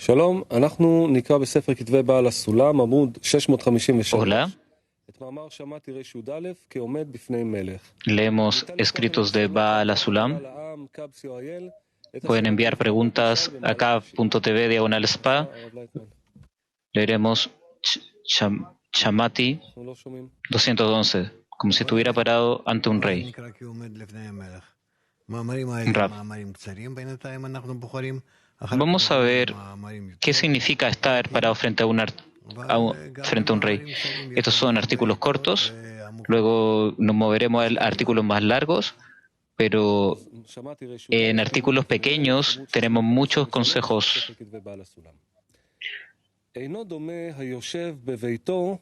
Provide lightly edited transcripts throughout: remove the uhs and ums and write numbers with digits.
שלום, אנחנו נקרא בספר כתבי בעל הסולם, עמוד 653, Hola, את מאמר שמעתי רי"א כעומד בפני מלך. leemos escritos de Baal Hasulam. העם, קבסי או אייל, את Pueden השאלות enviar שהופנו preguntas בבקשה a במהלך השיעור. caf.tv/spa. הרב לייטמן, Leeremos Chamati אנחנו לא שומעים. 211, como si estuviera parado ante un rey. Rab. Vamos a ver qué significa estar parado frente frente a un rey. Estos son artículos cortos, luego nos moveremos a artículos más largos, pero שמעתי רי"א, en artículos pequeños עמוד tenemos muchos 653, consejos. ספר כתבי בעל הסולם. אינו דומה היושב בביתו,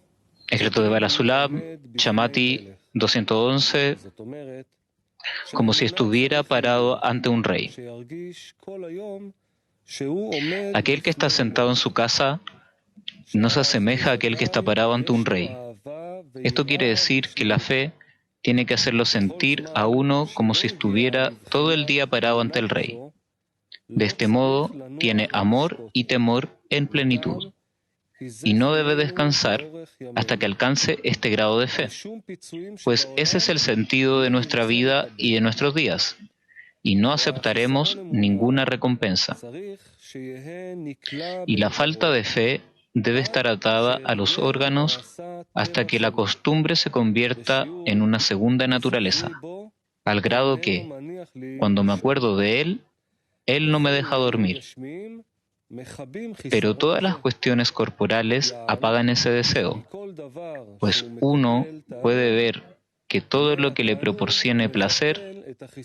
Escrito de Baal Hasulam, Chamati 211, זאת אומרת, como si estuviera parado ante un rey. שירגיש כל היום שהוא עומד Aquel que está sentado en su casa no se asemeja a aquel que está parado ante un rey. Esto quiere decir que la fe tiene que hacerlo sentir a uno como si estuviera todo el día parado ante el rey. De este modo, tiene amor y temor en plenitud, y no debe descansar hasta que alcance este grado de fe, pues ese es el sentido de nuestra vida y de nuestros días, y no aceptaremos ninguna recompensa. Y la falta de fe debe estar atada a los órganos hasta que la costumbre se convierta en una segunda naturaleza, al grado que, cuando me acuerdo de él, él no me deja dormir. Pero todas las cuestiones corporales apagan ese deseo, pues uno puede ver que todo lo que le proporcione placer,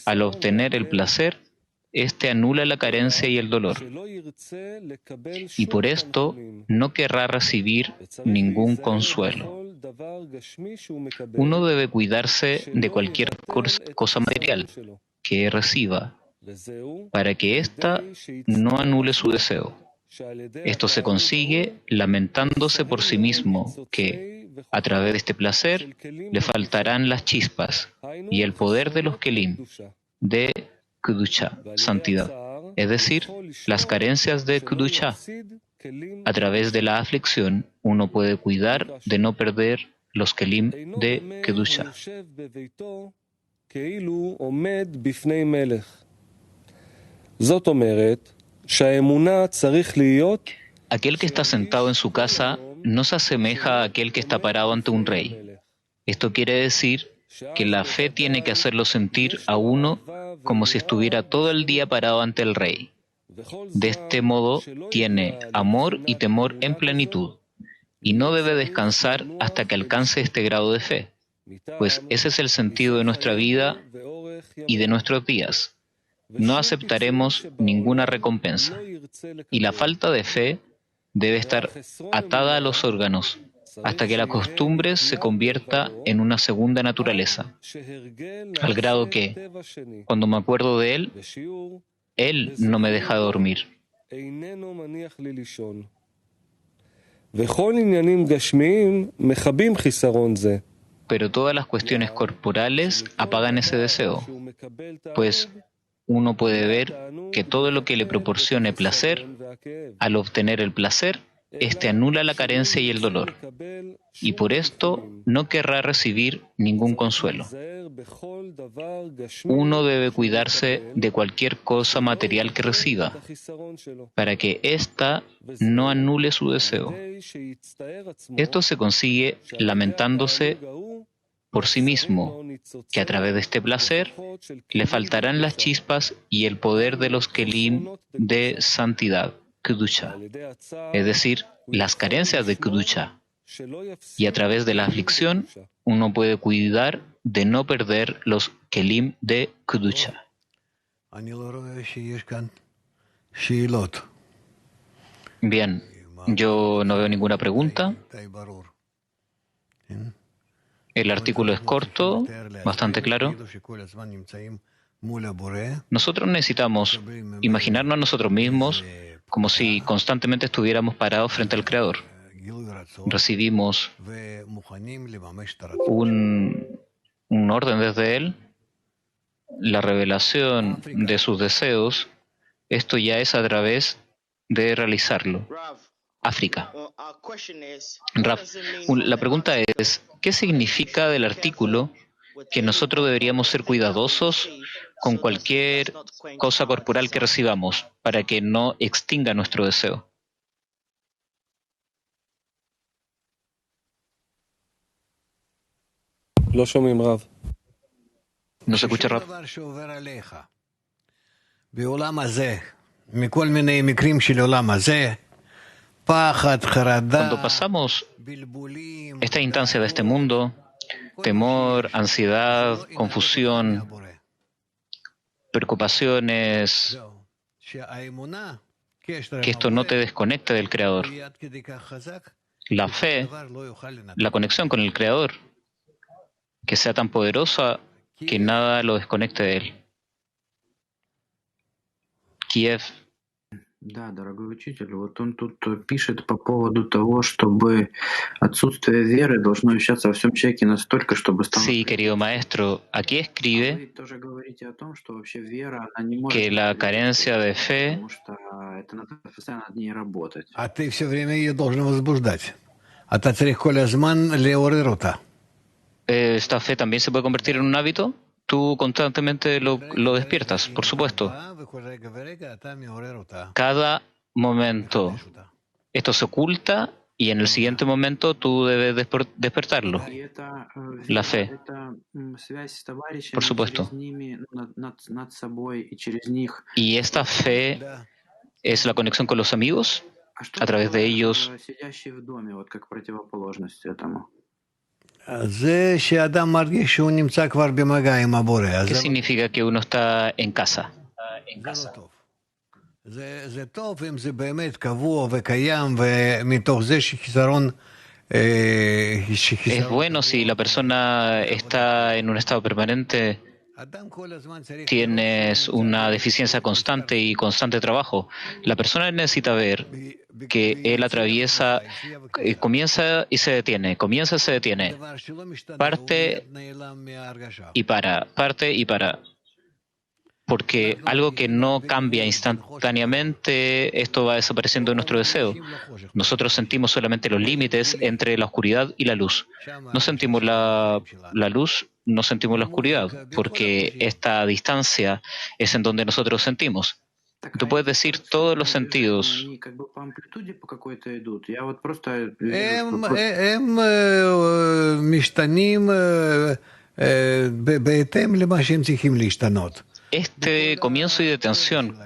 al obtener el placer, éste anula la carencia y el dolor, y por esto no querrá recibir ningún consuelo. Uno debe cuidarse de cualquier cosa material que reciba, para que ésta no anule su deseo. Esto se consigue lamentándose por sí mismo que, a través de este placer, le faltarán las chispas y el poder de los kelim, de Kedusha, santidad, es decir, las carencias de Kedusha. A través de la aflicción, uno puede cuidar de no perder los kelim de Kedusha. זאת אומרת, שהאמונה צריך להיות Aquel que está sentado en su casa no se asemeja a aquel que está parado ante un rey. Esto quiere decir que la fe tiene que hacerlo sentir a uno como si estuviera todo el día parado ante el rey. De este modo, tiene amor y temor en plenitud, y no debe descansar hasta que alcance este grado de fe, pues ese es el sentido de nuestra vida y de nuestros días. No aceptaremos ninguna recompensa, y la falta de fe debe estar atada a los órganos, hasta que la costumbre se convierta en una segunda naturaleza, al grado que, cuando me acuerdo de él no me deja dormir. Pero todas las cuestiones corporales apagan ese deseo, pues uno puede ver que todo lo que le proporcione placer, al obtener el placer, éste anula la carencia y el dolor, y por esto no querrá recibir ningún consuelo. Uno debe cuidarse de cualquier cosa material que reciba, para que ésta no anule su deseo. Esto se consigue lamentándose por sí mismo, que a través de este placer le faltarán las chispas y el poder de los kelim de santidad, Kedusha, es decir, las carencias de Kedusha. Y a través de la aflicción, uno puede cuidar de no perder los kelim de Kedusha. Bien, yo no veo ninguna pregunta. El artículo es corto, bastante claro. Nosotros necesitamos imaginarnos a nosotros mismos como si constantemente estuviéramos parados frente al Creador. Recibimos un orden desde Él, la revelación de sus deseos. Esto ya es a través de realizarlo. África. Raf, la pregunta es, ¿qué significa del artículo que nosotros deberíamos ser cuidadosos con cualquier cosa corporal que recibamos para que no extinga nuestro deseo? לא שומעים רב. ¿No se escucha, Raf? Cuando pasamos esta instancia de este mundo, temor, ansiedad, confusión, preocupaciones, que esto no te desconecte del Creador. La fe, la conexión con el Creador, que sea tan poderosa que nada lo desconecte de él. Kiev. Да, дорогой учитель, вот он тут пишет по поводу того, чтобы отсутствие веры должно ощущаться во всем человеке настолько, чтобы стало... Sí, querido maestro, aquí escribe que la carencia de fe ты все время ее должен возбуждать. אתה צריך כל הזמן לעורר אותה. ¿Esta fe también se puede convertir en un hábito? Tú constantemente lo despiertas, por supuesto. Cada momento esto se oculta y en el siguiente momento tú debes despertarlo. La fe, por supuesto. Y esta fe es la conexión con los amigos, a través de ellos. ¿Qué significa que uno está en casa? Es bueno si la persona está en un estado permanente, tienes una deficiencia constante y constante trabajo. La persona necesita ver que él atraviesa, comienza y se detiene, comienza y se detiene, parte y para, parte y para. Porque algo que no cambia instantáneamente, esto va desapareciendo de nuestro deseo. Nosotros sentimos solamente los límites entre la oscuridad y la luz. No sentimos la luz, no sentimos la oscuridad, porque esta distancia es en donde nosotros sentimos. Tú puedes decir todos los sentidos. Este comienzo y detención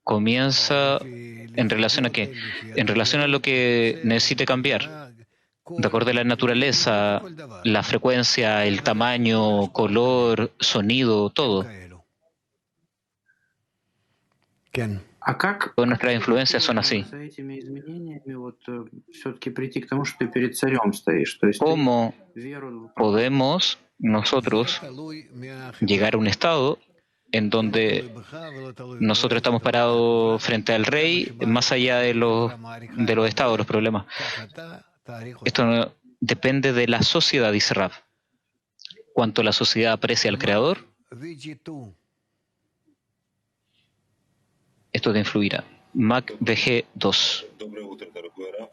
comienza en relación a qué? En relación a lo que necesite cambiar. De acuerdo a la naturaleza, la frecuencia, el tamaño, color, sonido, todo. Todas nuestras influencias son así. ¿Cómo podemos nosotros llegar a un estado en donde nosotros estamos parados frente al rey, más allá de los estados, los problemas? Esto no, depende de la sociedad, dice Rav. Cuanto la sociedad aprecia al Creador, esto te influirá. Mac VG 2. Доброе утро, дорогой Раф.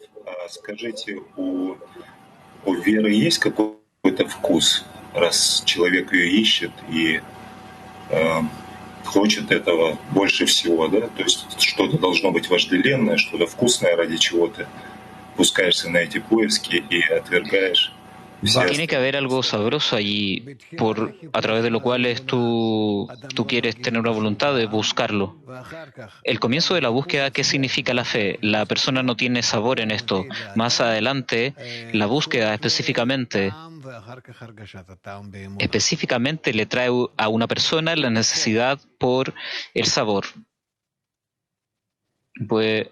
Скажите, у веры есть какой-то вкус, раз человек ее ищет и хочет этого больше всего, да? То есть что-то должно быть вожделенное, что-то вкусное, ради чего ты пускаешься на эти поиски и отвергаешь. Tiene que haber algo sabroso allí, a través de lo cual tú quieres tener una voluntad de buscarlo. El comienzo de la búsqueda, ¿qué significa la fe? La persona no tiene sabor en esto. Más adelante, la búsqueda específicamente le trae a una persona la necesidad por el sabor. Puede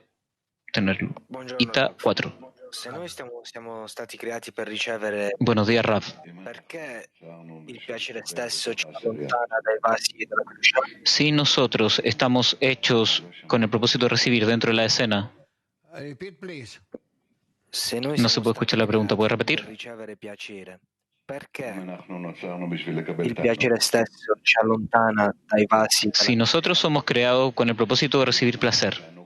tenerlo. Ita 4. Se noi siamo stati creati per ricevere, Buenos días, Rav. perché il piacere stesso ci allontana dai vasi della cruciale? Si nosotros estamos hechos con el propósito de recibir dentro de la escena. Se noi No se puede escuchar la pregunta, ¿puede repetir? per ricevere piacere, perché il piacere stesso ci allontana dai vasi Si nosotros somos creados con el propósito de recibir placer,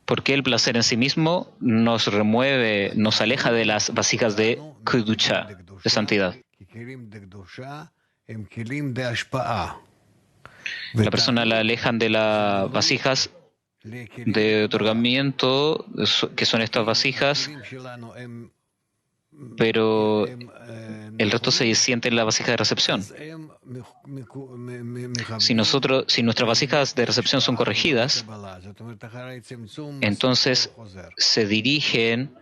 ¿Por qué el placer en sí mismo nos remueve, nos aleja de las vasijas de Kedusha, de santidad? La persona la alejan de las vasijas de otorgamiento, que son estas vasijas, pero el resto se siente en la vasija de recepción. Si nuestras vasijas de recepción son corregidas, entonces se dirigen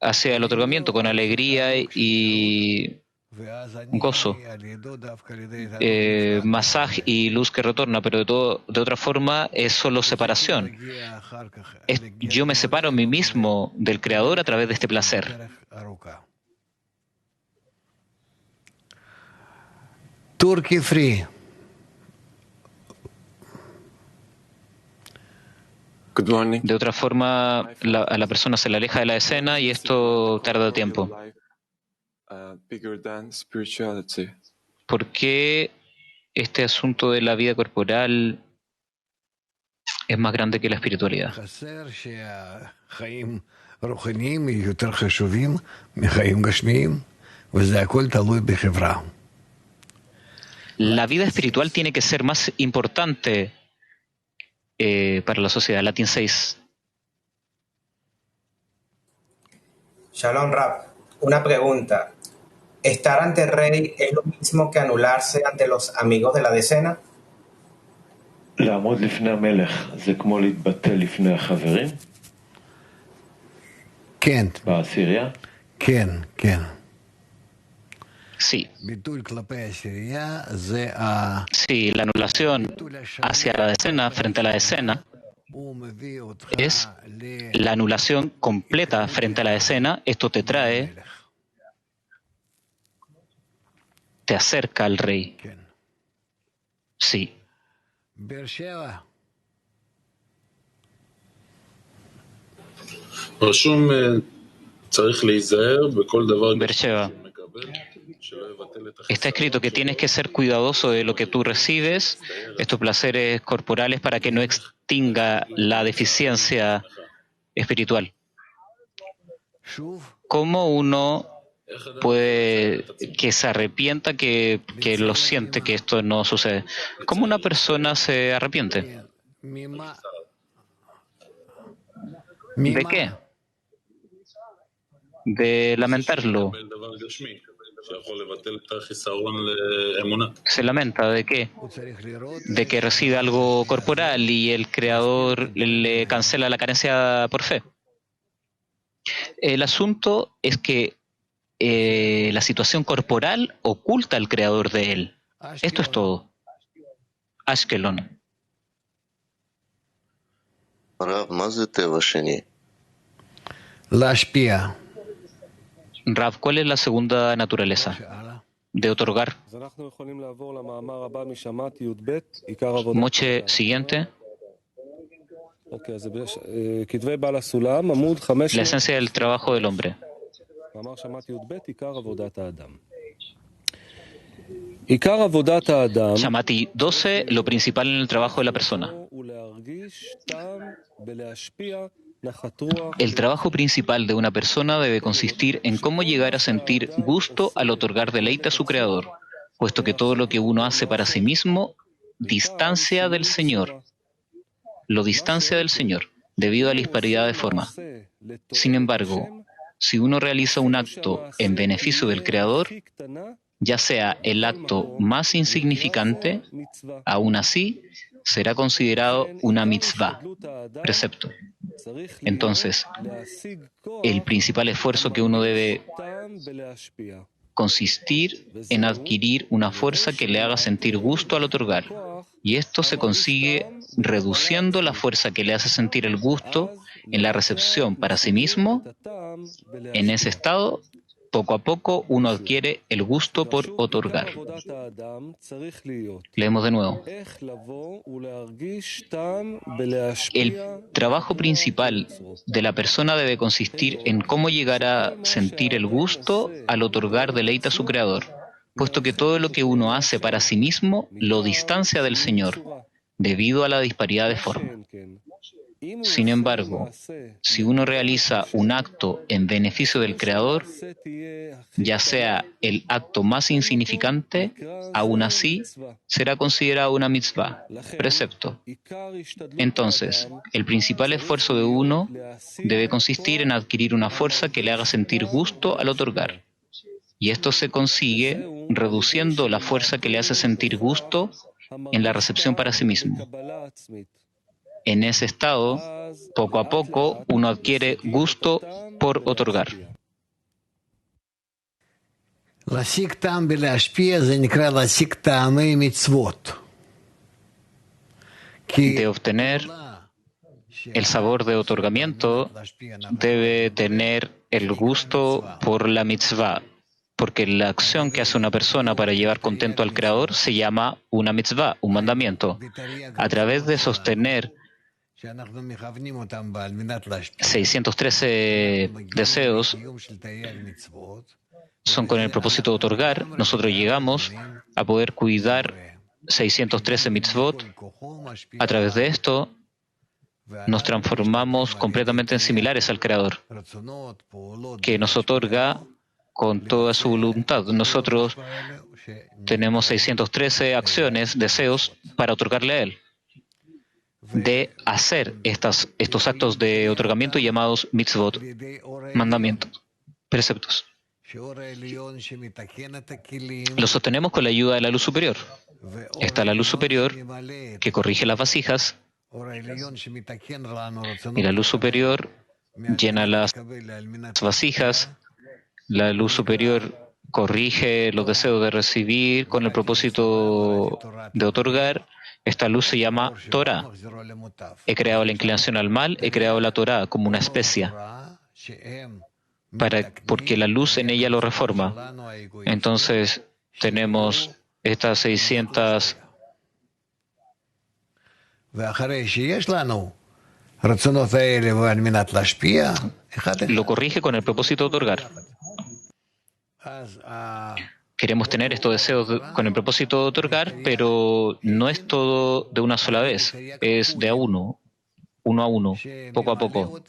hacia el otorgamiento con alegría y gozo, masaj y luz que retorna, pero de otra forma es solo separación. Yo me separo a mí mismo del Creador a través de este placer. Turkey Free. De otra forma, a la persona se le aleja de la escena y esto tarda tiempo. ¿Por qué este asunto de la vida corporal es más grande que la espiritualidad? La vida espiritual tiene que ser más importante para la sociedad. Latin 6. Shalom Rab, una pregunta. ¿Estar ante el rey es lo mismo que anularse ante los amigos de la decena? כן. כן, כן. Sí. Sí, la anulación hacia la decena, frente a la decena, es la anulación completa frente a la decena. Esto te acerca al rey. Sí. Bersheva. Está escrito que tienes que ser cuidadoso de lo que tú recibes, estos placeres corporales, para que no extinga la deficiencia espiritual. ¿Cómo uno puede que se arrepienta, que lo siente que esto no sucede? ¿Cómo una persona se arrepiente? ¿De qué? De lamentarlo. Se lamenta ¿de qué? De que recibe algo corporal y el Creador le cancela la carencia por fe. El asunto es que la situación corporal oculta al Creador de él. Esto es todo. Ashkelon. Rav, ¿cuál es la segunda naturaleza? De otorgar. Moche siguiente. La esencia del trabajo del hombre. Shamati 12, lo principal en el trabajo de la persona. El trabajo principal de una persona debe consistir en cómo llegar a sentir gusto al otorgar deleite a su Creador, puesto que todo lo que uno hace para sí mismo distancia del Señor. Lo distancia del Señor, debido a la disparidad de forma. Sin embargo, si uno realiza un acto en beneficio del Creador, ya sea el acto más insignificante, aún así será considerado una mitzvah, precepto. Entonces, el principal esfuerzo que uno debe consistir en adquirir una fuerza que le haga sentir gusto al otorgar. Y esto se consigue reduciendo la fuerza que le hace sentir el gusto en la recepción para sí mismo. En ese estado, poco a poco uno adquiere el gusto por otorgar. Leemos de nuevo. El trabajo principal de la persona debe consistir en cómo llegar a sentir el gusto al otorgar deleite a su Creador, puesto que todo lo que uno hace para sí mismo lo distancia del Señor, debido a la disparidad de forma. Sin embargo, si uno realiza un acto en beneficio del Creador, ya sea el acto más insignificante, aún así será considerado una mitzvah, precepto. Entonces, el principal esfuerzo de uno debe consistir en adquirir una fuerza que le haga sentir gusto al otorgar. Y esto se consigue reduciendo la fuerza que le hace sentir gusto en la recepción para sí mismo. En ese estado, poco a poco, uno adquiere gusto por otorgar. De obtener el sabor de otorgamiento, debe tener el gusto por la mitzvah, porque la acción que hace una persona para llevar contento al Creador se llama una mitzvah, un mandamiento. A través de sostener 613 deseos son con el propósito de otorgar. Nosotros llegamos a poder cuidar 613 mitzvot. A través de esto nos transformamos completamente en similares al Creador, que nos otorga con toda su voluntad. Nosotros tenemos 613 acciones, deseos para otorgarle a Él, de hacer estos actos de otorgamiento llamados mitzvot, mandamientos, preceptos. Lo sostenemos con la ayuda de la luz superior. Está la luz superior que corrige las vasijas y la luz superior llena las vasijas. La luz superior corrige los deseos de recibir con el propósito de otorgar. Esta luz se llama Torah. He creado la inclinación al mal, he creado la Torah como una especia, porque la luz en ella lo reforma. Entonces tenemos estas 600. Lo corrige con el propósito de otorgar. Queremos tener estos deseos con el propósito de otorgar, pero no es todo de una sola vez, es de a uno a uno, poco a poco.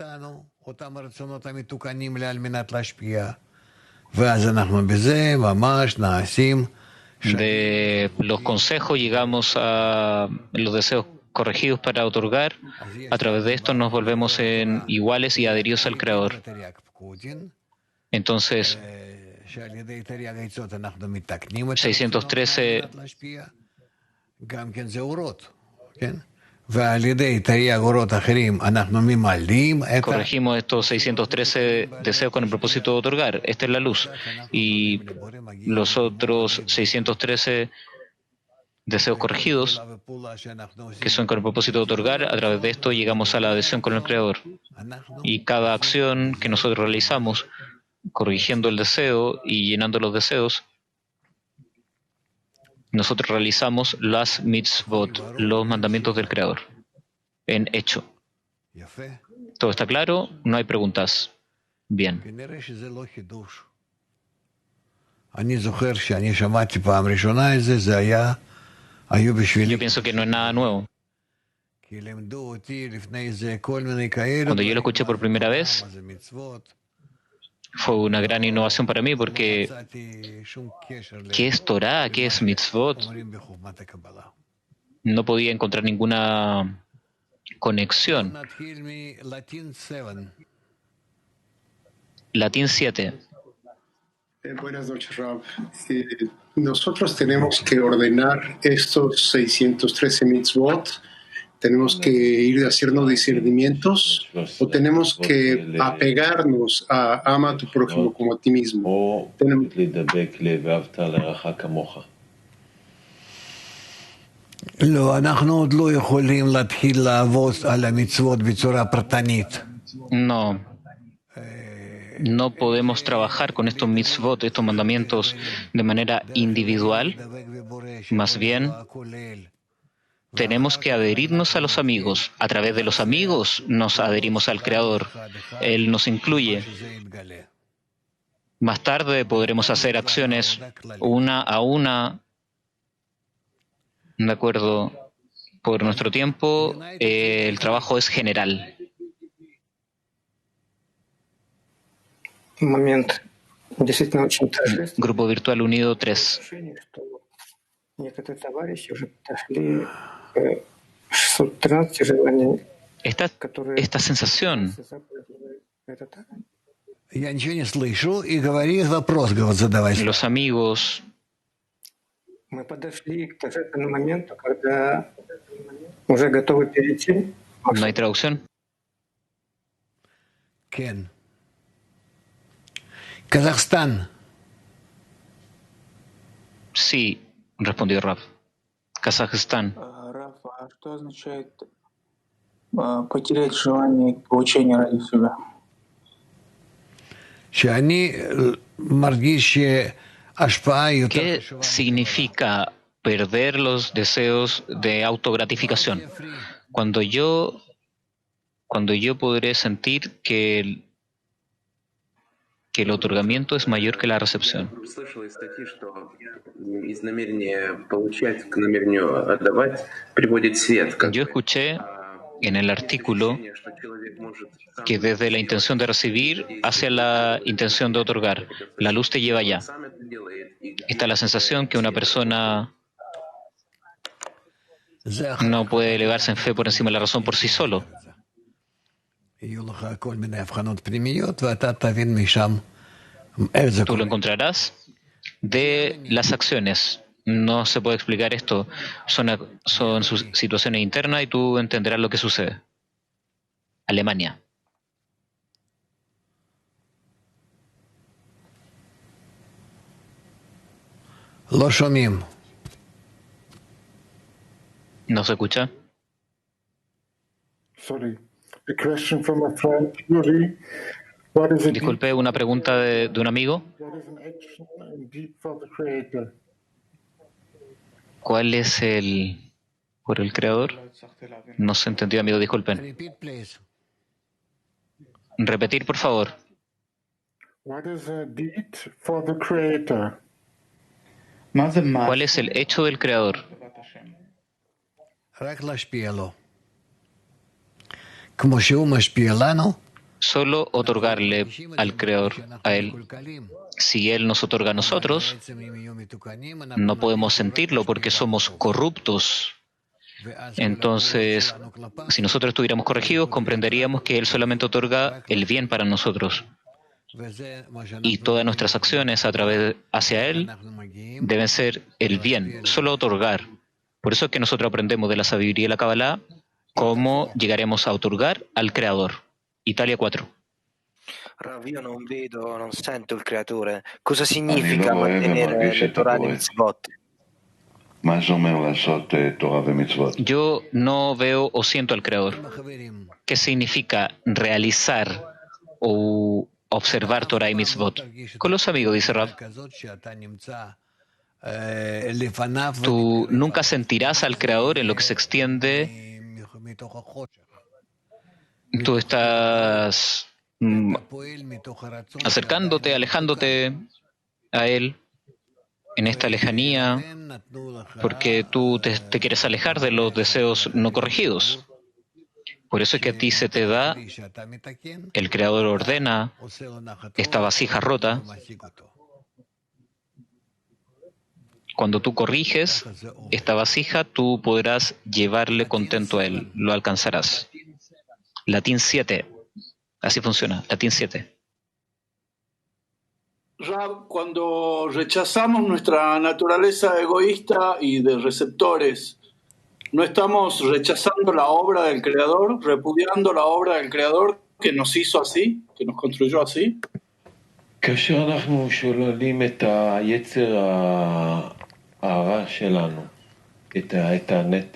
De los consejos llegamos a los deseos corregidos para otorgar. A través de esto nos volvemos en iguales y adheridos al Creador. Entonces, 613 corregimos estos 613 deseos con el propósito de otorgar. Esta es la luz. Y los otros 613 deseos corregidos, que son con el propósito de otorgar, a través de esto llegamos a la adhesión con el Creador. Y cada acción que nosotros realizamos, corrigiendo el deseo y llenando los deseos, nosotros realizamos las mitzvot, los mandamientos del Creador, en hecho. ¿Todo está claro? No hay preguntas. Bien. Yo pienso que no es nada nuevo. Cuando yo lo escuché por primera vez, fue una gran innovación para mí, porque ¿qué es Torah? ¿Qué es mitzvot? No podía encontrar ninguna conexión. Latín 7. Buenas noches, Rab. Nosotros tenemos que ordenar estos 613 mitzvot. ¿Tenemos que ir haciendo discernimientos o tenemos que apegarnos a ama a tu prójimo como a ti mismo? No podemos trabajar con estos mitzvot, estos mandamientos, de manera individual. Más bien, tenemos que adherirnos a los amigos. A través de los amigos nos adherimos al Creador. Él nos incluye. Más tarde podremos hacer acciones una a una, de acuerdo. Por nuestro tiempo, el trabajo es general. Grupo Virtual Unido 3. Esta sensación. Los amigos. ¿No hay traducción? Kazajstán. Sí, respondió Raf. Kazajstán. ¿Qué significa perder los deseos de autogratificación? Cuando yo podré sentir que el otorgamiento es mayor que la recepción. Yo escuché en el artículo que desde la intención de recibir hacia la intención de otorgar, la luz te lleva allá. Esta es la sensación que una persona no puede elevarse en fe por encima de la razón por sí solo. Tú lo encontrarás de las acciones. No se puede explicar esto. Son sus situaciones internas y tú entenderás lo que sucede. Alemania. ¿No se escucha? Disculpe, una pregunta de un amigo. ¿Cuál es el por el creador? No se entendió, amigo, disculpen. Repetir, por favor. ¿Cuál es el hecho del creador? Solo otorgarle al creador, a él. Si él nos otorga a nosotros, no podemos sentirlo porque somos corruptos. Entonces, si nosotros estuviéramos corregidos, comprenderíamos que él solamente otorga el bien para nosotros. Y todas nuestras acciones hacia él deben ser el bien, solo otorgar. Por eso es que nosotros aprendemos de la sabiduría de la Kabbalah cómo llegaremos a otorgar al Creador. Italia 4. Rav, io non vedo, non sento il creatore. Cosa significa mantenere le Torah e le mitzvot? Yo no veo o siento al Creador. ¿Qué significa realizar o observar Torah y mitzvot? Con los amigos, dice Rav. Tú nunca sentirás al Creador en lo que se extiende. Tú estás acercándote, alejándote a Él en esta lejanía, porque tú te quieres alejar de los deseos no corregidos. Por eso es que a ti se te da, el Creador ordena esta vasija rota. Cuando tú corriges esta vasija, tú podrás llevarle contento a Él, lo alcanzarás. Latín 7, así funciona, Latín 7. Rab, cuando rechazamos nuestra naturaleza egoísta y de receptores, ¿no estamos rechazando la obra del Creador, repudiando la obra del Creador que nos hizo así, que nos construyó así?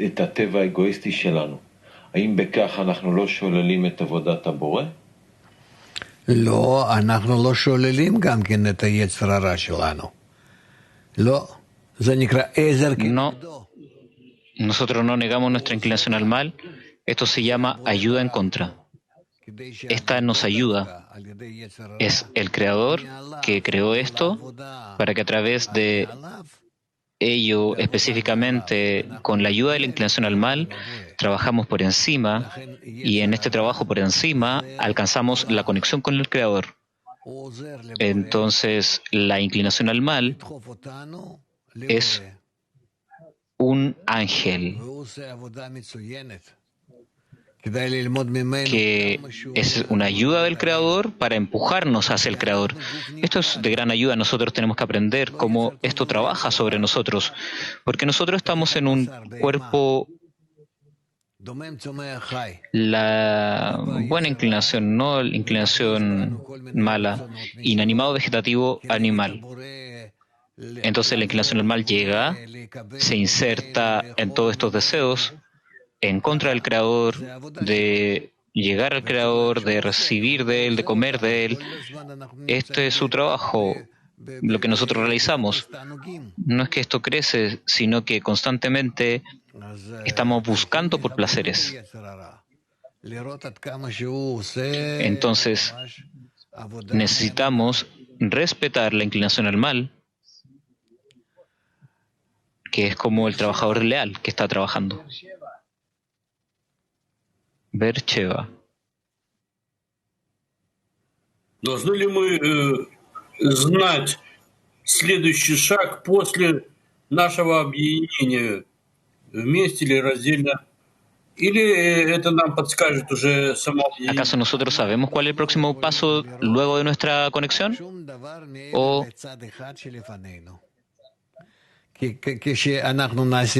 את הטבע האגואיסטי שלנו. האם בכך אנחנו לא שוללים את עבודת הבורא? לא, אנחנו לא שוללים גם כן את היצר הרע שלנו. לא, זה נקרא עזר כנגדו. Nosotros no negamos nuestra inclinación al mal. Esto se llama ayuda en contra. Esta nos ayuda Es el Creador que creó esto para que a través de ello, específicamente con la ayuda de la inclinación al mal, trabajamos por encima y en este trabajo por encima alcanzamos la conexión con el Creador. Entonces, la inclinación al mal es un ángel que es una ayuda del Creador para empujarnos hacia el Creador. Esto es de gran ayuda. Nosotros tenemos que aprender cómo esto trabaja sobre nosotros, porque nosotros estamos en un cuerpo, la buena inclinación, no la inclinación mala, inanimado, vegetativo, animal. Entonces la inclinación al mal llega, se inserta en todos estos deseos, en contra del Creador, de llegar al Creador, de recibir de Él, de comer de Él. Este es su trabajo, lo que nosotros realizamos. No es que esto crece, sino que constantemente estamos buscando por placeres. Entonces, necesitamos respetar la inclinación al mal, que es como el trabajador leal que está trabajando. Берчева. Должны ли мы знать следующий шаг после нашего объединения вместе или раздельно? Или это нам подскажет уже само объединение? ¿Acaso nosotros sabemos cuál es el próximo paso luego de nuestra conexión? ¿O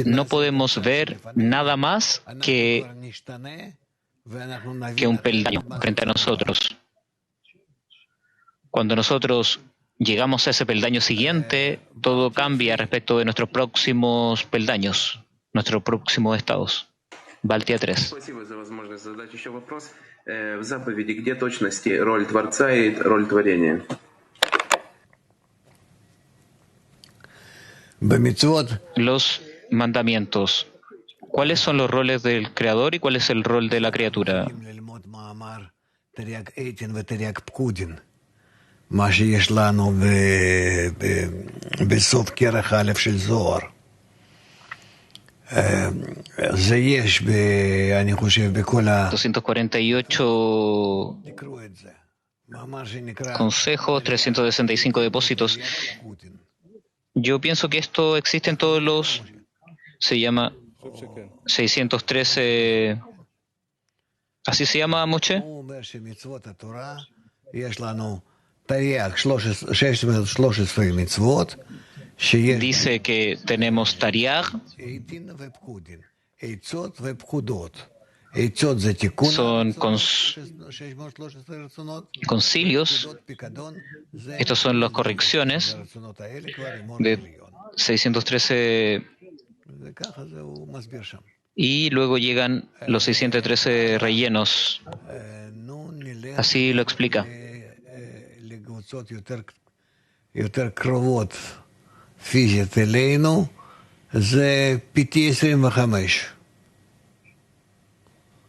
no podemos ver nada más que un peldaño frente a nosotros? Cuando nosotros llegamos a ese peldaño siguiente, todo cambia respecto de nuestros próximos peldaños, nuestros próximos estados. Балтия 3. Спасибо за возможность задать еще вопрос. В заповеди где точности роль Творца и роль творения? Los mandamientos. ¿Cuáles son los roles del Creador y cuál es el rol de la criatura? ...248 consejos, 365 depósitos. Yo pienso que esto existe en todos los... Se llama 613... ¿Así se llama, Moshe? Dice que tenemos Tariag, son concilios, estos son las correcciones de 613, y luego llegan los 613 rellenos. Así lo explica.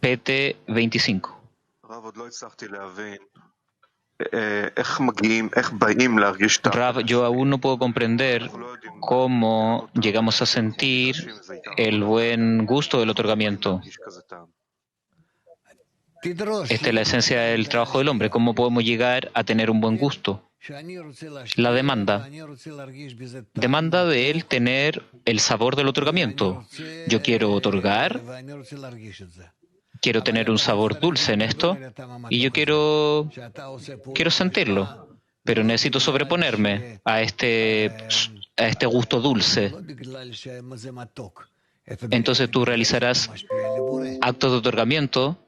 PT 25. Rav, yo aún no puedo comprender cómo llegamos a sentir el buen gusto del otorgamiento. Esta es la esencia del trabajo del hombre. ¿Cómo podemos llegar a tener un buen gusto? La demanda. Demanda de él tener el sabor del otorgamiento. Yo quiero otorgar, quiero tener un sabor dulce en esto, y yo quiero sentirlo, pero necesito sobreponerme a este gusto dulce. Entonces tú realizarás actos de otorgamiento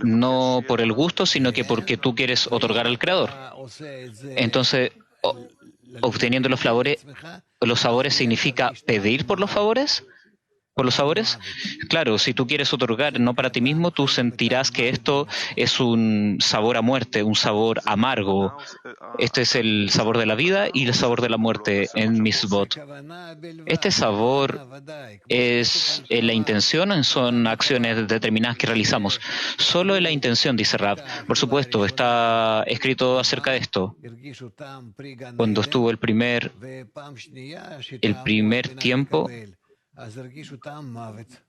no por el gusto, sino que porque tú quieres otorgar al Creador. Entonces, obteniendo los sabores significa pedir por los favores. ¿Por los sabores? Claro, si tú quieres otorgar no para ti mismo, tú sentirás que esto es un sabor a muerte, un sabor amargo. Este es el sabor de la vida y el sabor de la muerte en Mitzvot. Este sabor es la intención o son acciones determinadas que realizamos. Solo en la intención, dice Rab. Por supuesto, está escrito acerca de esto. Cuando estuvo el primer tiempo,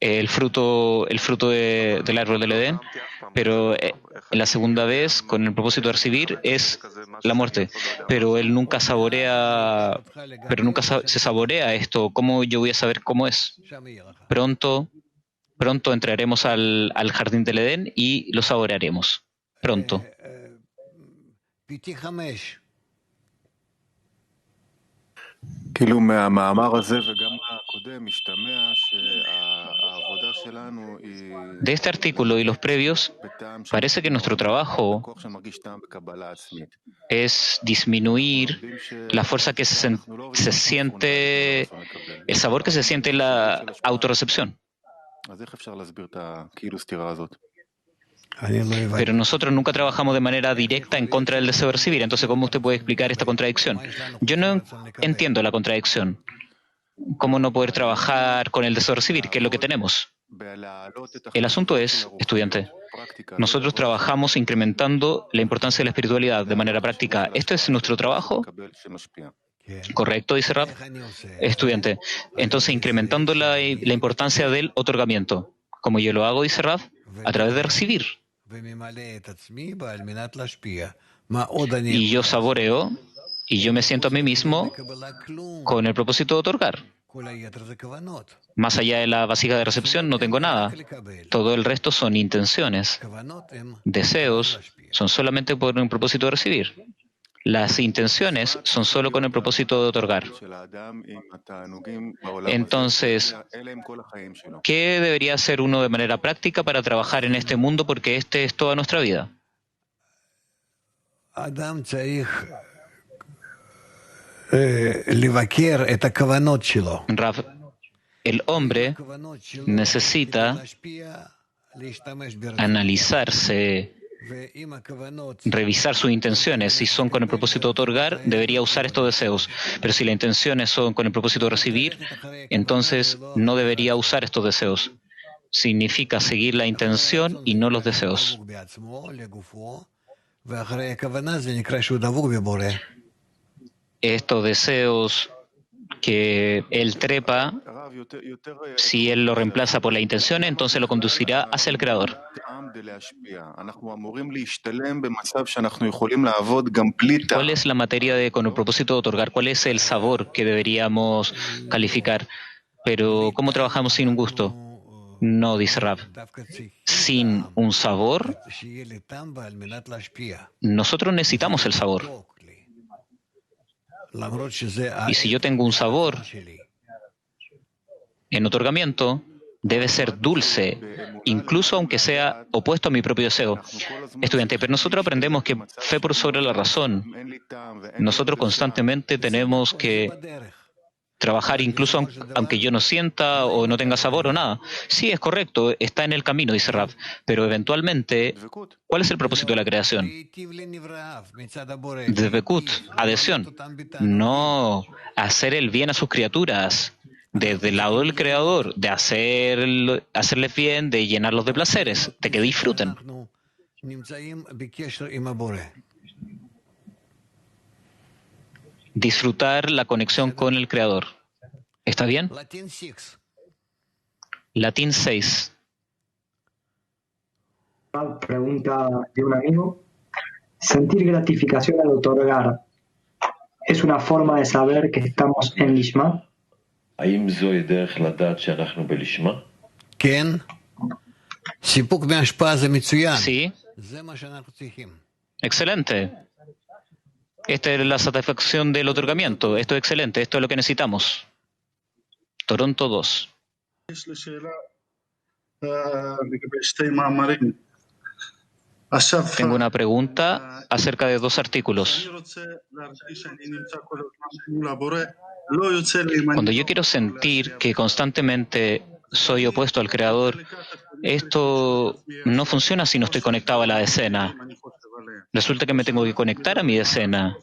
el fruto del árbol del Edén, pero la segunda vez, con el propósito de recibir, es la muerte. Pero él nunca se saborea esto. ¿Cómo yo voy a saber cómo es? Pronto entraremos al jardín del Edén y lo saborearemos. Pronto. De este artículo y los previos, parece que nuestro trabajo es disminuir la fuerza que se siente, el sabor que se siente en la autorrecepción. Pero nosotros nunca trabajamos de manera directa en contra del deseo de recibir. Entonces, ¿cómo usted puede explicar esta contradicción? Yo no entiendo la contradicción. ¿Cómo no poder trabajar con el deseo de recibir? ¿Qué es lo que tenemos? El asunto es, estudiante, nosotros trabajamos incrementando la importancia de la espiritualidad de manera práctica. ¿Esto es nuestro trabajo? ¿Correcto? Dice Rab. Estudiante, entonces incrementando la importancia del otorgamiento. Como yo lo hago, dice Rab, a través de recibir. Y yo saboreo y yo me siento a mí mismo con el propósito de otorgar. Más allá de la vasija de recepción no tengo nada. Todo el resto son intenciones. Deseos son solamente por un propósito de recibir. Las intenciones son solo con el propósito de otorgar. Entonces, ¿qué debería hacer uno de manera práctica para trabajar en este mundo? Porque este es toda nuestra vida. Rav, el hombre necesita analizarse, revisar sus intenciones. Si son con el propósito de otorgar, debería usar estos deseos. Pero si las intenciones son con el propósito de recibir, entonces no debería usar estos deseos. Significa seguir la intención y no los deseos. Estos deseos que él trepa, si él lo reemplaza por la intención, entonces lo conducirá hacia el Creador. ¿Cuál es la materia con el propósito de otorgar? ¿Cuál es el sabor que deberíamos calificar? Pero ¿cómo trabajamos sin un gusto? No, dice Rab. Sin un sabor, nosotros necesitamos el sabor. Y si yo tengo un sabor en otorgamiento, debe ser dulce, incluso aunque sea opuesto a mi propio deseo. Estudiante, pero nosotros aprendemos que fe por sobre la razón. Nosotros constantemente tenemos que trabajar incluso aunque yo no sienta o no tenga sabor o nada. Sí, es correcto, está en el camino, dice Rav. Pero eventualmente, ¿cuál es el propósito de la creación? Dvekut, adhesión. No hacer el bien a sus criaturas. Desde el lado del Creador, de hacerles bien, de llenarlos de placeres, de que disfruten. Disfrutar la conexión con el Creador. ¿Está bien? Latín 6. Pregunta de un amigo. ¿Sentir gratificación al otorgar es una forma de saber que estamos en Lishma? Sí. Excelente. Esta es la satisfacción del otorgamiento. Esto es excelente. Esto es lo que necesitamos. Toronto 2. Tengo una pregunta acerca de dos artículos. Cuando yo quiero sentir que constantemente soy opuesto al Creador. Esto no funciona si no estoy conectado a la decena. Resulta que me tengo que conectar a mi decena.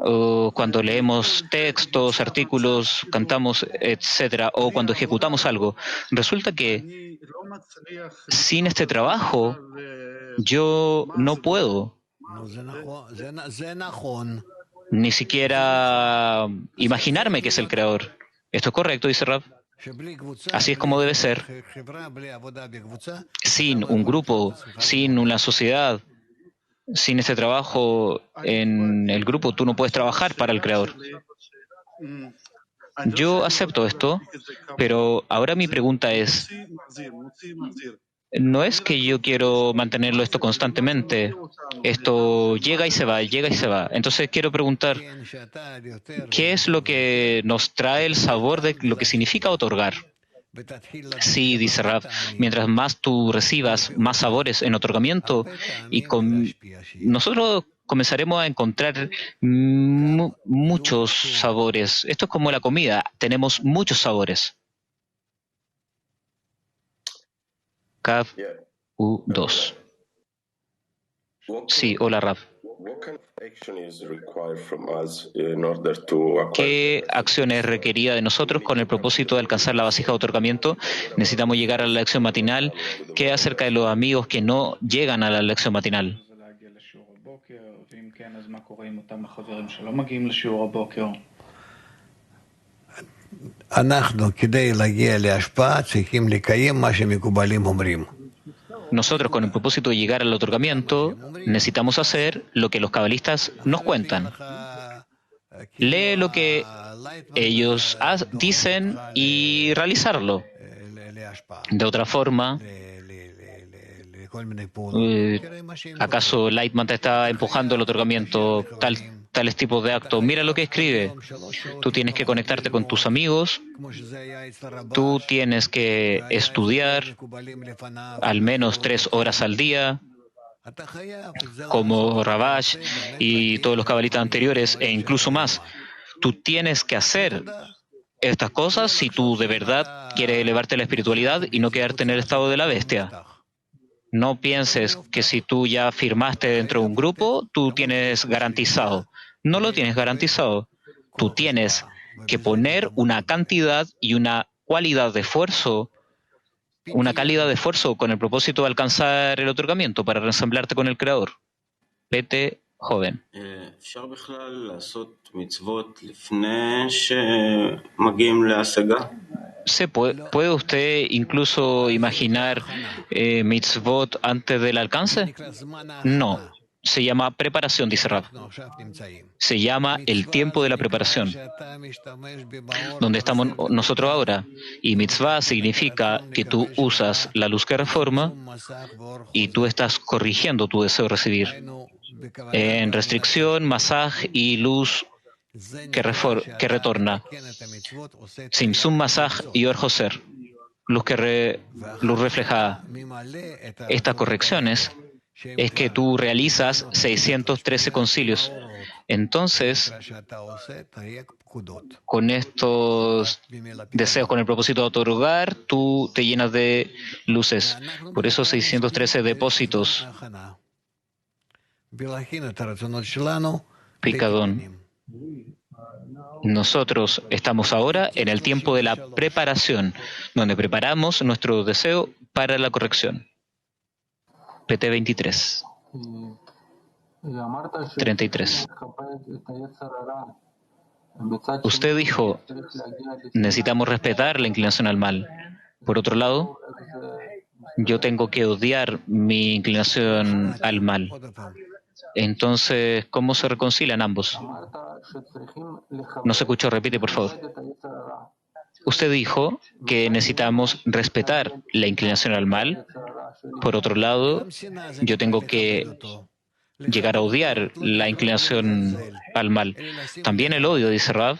O cuando leemos textos, artículos, cantamos, etcétera, o cuando ejecutamos algo. Resulta que sin este trabajo yo no puedo ni siquiera imaginarme que es el Creador. ¿Esto es correcto?, dice Rab. Así es como debe ser. Sin un grupo, sin una sociedad, sin este trabajo en el grupo, tú no puedes trabajar para el Creador. Yo acepto esto, pero ahora mi pregunta es, no es que yo quiero mantenerlo esto constantemente. Esto llega y se va, llega y se va. Entonces quiero preguntar, ¿qué es lo que nos trae el sabor de lo que significa otorgar? Sí, dice Rab, mientras más tú recibas más sabores en otorgamiento, y nosotros comenzaremos a encontrar muchos sabores. Esto es como la comida, tenemos muchos sabores. Kav U2. Sí, hola Rab. ¿Qué acción es requerida de nosotros con el propósito de alcanzar la vasija de otorgamiento? Necesitamos llegar a la lección matinal. ¿Qué acerca de los amigos que no llegan a la lección matinal? Nosotros, con el propósito de llegar al otorgamiento, necesitamos hacer lo que los cabalistas nos cuentan. Lee lo que ellos dicen y realizarlo. De otra forma, ¿acaso Lightman te está empujando el otorgamiento, tales tipos de actos? Mira lo que escribe. Tú tienes que conectarte con tus amigos, tú tienes que estudiar al menos 3 horas al día, como Rabash y todos los cabalistas anteriores, e incluso más. Tú tienes que hacer estas cosas si tú de verdad quieres elevarte a la espiritualidad y no quedarte en el estado de la bestia. No pienses que si tú ya firmaste dentro de un grupo, tú tienes garantizado. No lo tienes garantizado. Tú tienes que poner una cantidad y una cualidad de esfuerzo, una calidad de esfuerzo con el propósito de alcanzar el otorgamiento para resemblarte con el Creador. Vete joven. ¿Puede usted incluso imaginar mitzvot antes del alcance? No. Se llama preparación, dice Rab. Se llama el tiempo de la preparación, donde estamos nosotros ahora. Y mitzvah significa que tú usas la luz que reforma y tú estás corrigiendo tu deseo de recibir. En restricción, masaj y luz que retorna. Simsum masaj y or joser, luz reflejada. Estas correcciones es que tú realizas 613 concilios. Entonces, con estos deseos, con el propósito de otorgar, tú te llenas de luces. Por eso 613 depósitos. Picadón. Nosotros estamos ahora en el tiempo de la preparación, donde preparamos nuestro deseo para la corrección. PT 23. 33. Usted dijo, necesitamos respetar la inclinación al mal. Por otro lado, yo tengo que odiar mi inclinación al mal. Entonces, ¿cómo se reconcilian ambos? No se escuchó, repite, por favor. Usted dijo que necesitamos respetar la inclinación al mal. Por otro lado, yo tengo que llegar a odiar la inclinación al mal. También el odio, dice Rav,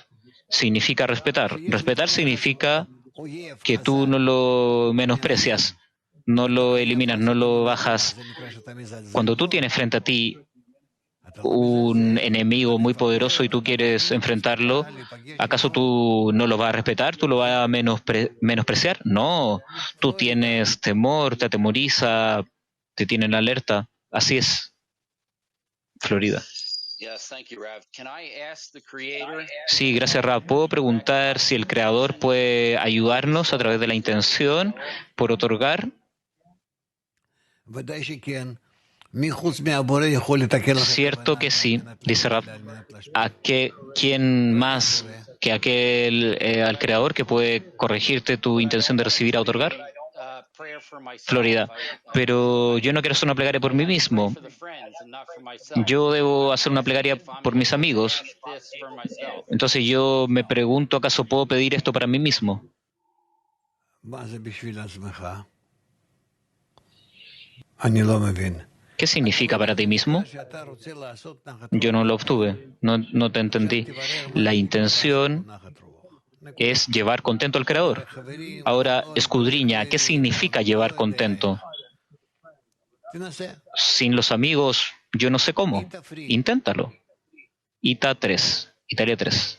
significa respetar. Respetar significa que tú no lo menosprecias, no lo eliminas, no lo bajas. Cuando tú tienes frente a ti un enemigo muy poderoso y tú quieres enfrentarlo, ¿acaso tú no lo vas a respetar? ¿Tú lo vas a menospreciar? No, tú tienes temor, te atemoriza, te tienen alerta. Así es, Florida. Sí, gracias, Rab. ¿Puedo preguntar si el Creador puede ayudarnos a través de la intención por otorgar? Cierto que sí, dice Rab. ¿Quién más que al Creador que puede corregirte tu intención de recibir a otorgar? Florida. Pero yo no quiero hacer una plegaria por mí mismo. Yo debo hacer una plegaria por mis amigos. Entonces yo me pregunto, ¿acaso puedo pedir esto para mí mismo? ¿Qué significa para ti mismo? Yo no lo obtuve, no te entendí. La intención es llevar contento al Creador. Ahora, escudriña, ¿qué significa llevar contento? Sin los amigos, yo no sé cómo. Inténtalo. Italia 3.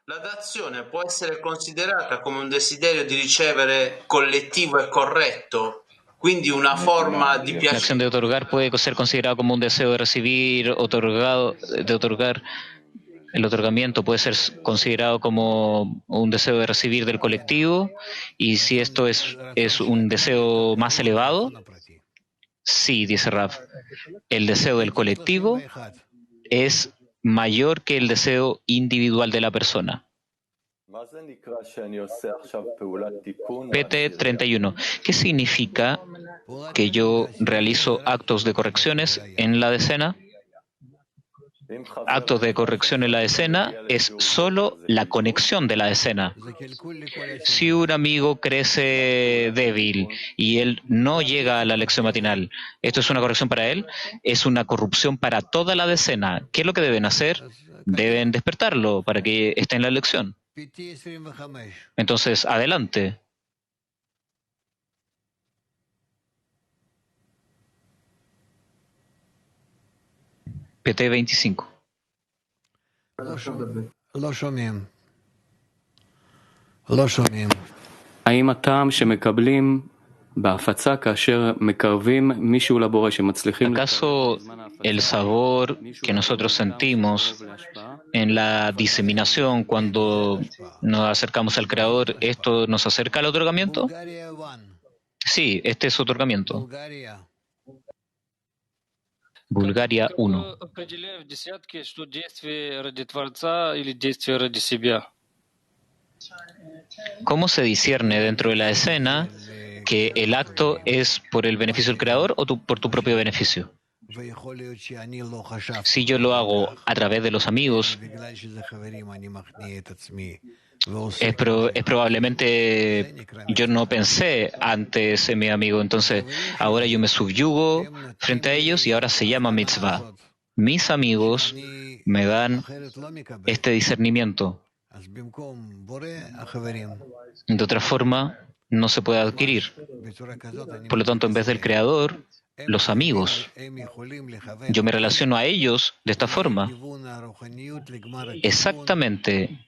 La dazione può essere considerata come un desiderio di ricevere collettivo e corretto, quindi una forma di La piacere. acción de otorgar puede ser considerada como un deseo de recibir, de otorgar. El otorgamiento puede ser considerado como un deseo de recibir del colectivo, y si esto es un deseo más elevado, sí, dice Rav, el deseo del colectivo es mayor que el deseo individual de la persona. PT 31. ¿Qué significa que yo realizo actos de correcciones en la decena? Actos de corrección en la decena es solo la conexión de la decena. Si un amigo crece débil y él no llega a la lección matinal, ¿esto es una corrección para él? Es una corrupción para toda la decena. ¿Qué es lo que deben hacer? Deben despertarlo para que esté en la lección. Entonces, adelante. PT 25. האם הטעם שמקבלים בהפצה כאשר מקרבים מישהו לבורא שמצליחים... ¿Acaso el sabor que nosotros sentimos en la diseminación cuando nos acercamos al Creador, esto nos acerca al otorgamiento? Sí, este es otorgamiento. Bulgaria 1. ¿Cómo se discierne dentro de la escena que el acto es por el beneficio del Creador o por tu propio beneficio? Si yo lo hago a través de los amigos, es probablemente yo no pensé antes en mi amigo, entonces ahora yo me subyugo frente a ellos y ahora se llama mitzvah. Mis amigos me dan este discernimiento. De otra forma, no se puede adquirir. Por lo tanto, en vez del Creador, los amigos. Yo me relaciono a ellos de esta forma. Exactamente.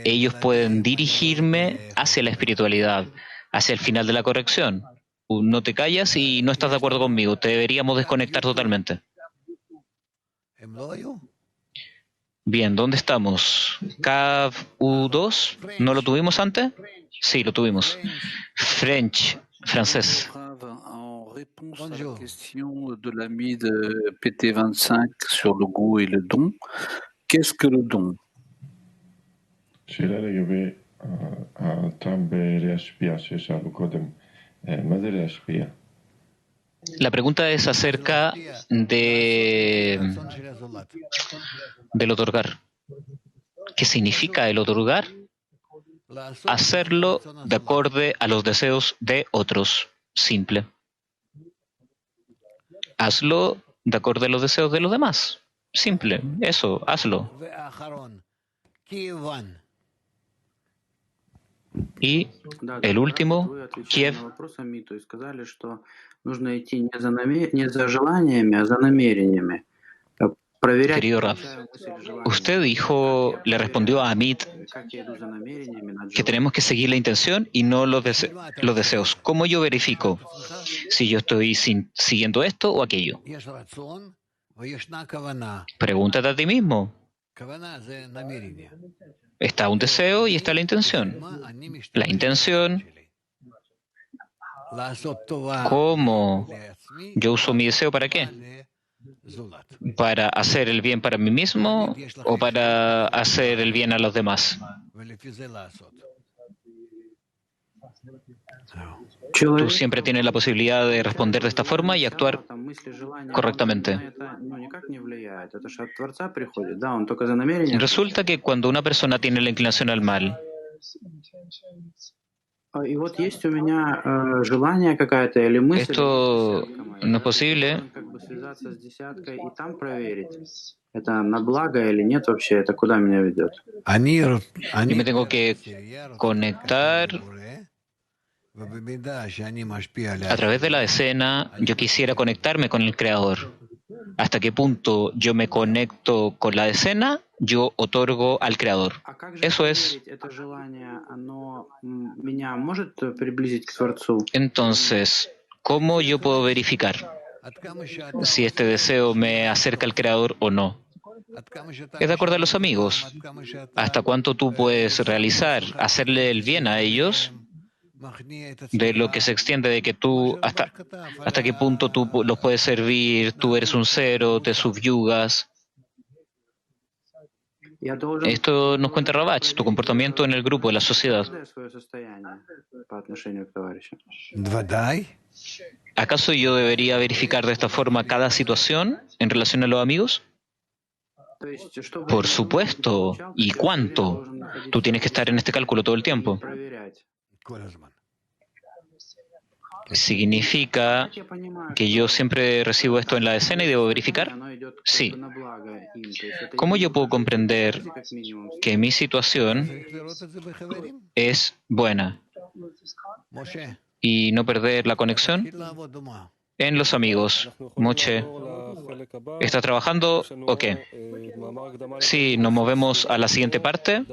Ellos pueden dirigirme hacia la espiritualidad, hacia el final de la corrección. No te callas y no estás de acuerdo conmigo. Te deberíamos desconectar totalmente. Bien, ¿dónde estamos? CAV U2, ¿no lo tuvimos antes? Sí, lo tuvimos. French, francés. Réponse à la question de l'ami de PT25 sur le goût et le don. Qu'est-ce que le don? שאלה לגבי הטעם בלהשפיע ששאלו קודם, מה זה להשפיע? La pregunta es acerca del otorgar. ¿Qué significa el otorgar? Hacerlo de acuerdo a los deseos de otros. Simple. Hazlo de acuerdo a los deseos de los demás. Simple. Eso, hazlo. Y el último, Kiev. Нужно идти не за желаниями, а за намерениями. Querido Raf, usted le respondió a Amit que tenemos que seguir la intención y no los deseos. ¿Cómo yo verifico si yo estoy siguiendo esto o aquello? Pregúntate a ti mismo. Está un deseo y está la intención. La intención, ¿cómo yo uso mi deseo para qué? ¿Para hacer el bien para mí mismo o para hacer el bien a los demás? Tú siempre tienes la posibilidad de responder de esta forma y actuar correctamente. Resulta que cuando una persona tiene la inclinación al mal, esto no es posible. Yo me tengo que conectar a través de la decena. Yo quisiera conectarme con el Creador. ¿Hasta qué punto yo me conecto con la decena? Yo otorgo al Creador. Eso es. Entonces, ¿cómo yo puedo verificar si este deseo me acerca al Creador o no? Es de acuerdo a los amigos. ¿Hasta cuánto tú puedes realizar, hacerle el bien a ellos? De lo que se extiende de que tú, hasta qué punto tú los puedes servir, tú eres un cero, te subyugas. Esto nos cuenta Ravach, tu comportamiento en el grupo, en la sociedad. ¿Acaso yo debería verificar de esta forma cada situación en relación a los amigos? Por supuesto. ¿Y cuánto? Tú tienes que estar en este cálculo todo el tiempo. ¿Significa que yo siempre recibo esto en la decena y debo verificar? Sí. ¿Cómo yo puedo comprender que mi situación es buena y no perder la conexión? En los amigos. Moche, ¿está trabajando o qué? Sí, nos movemos a la siguiente parte.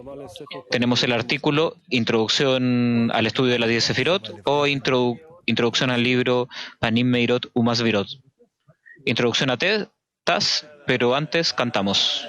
Tenemos el artículo Introducción al estudio de la 10 Sefirot o Introducción al libro Panim Meirot Umas Virot. Introducción a TAS, pero antes cantamos.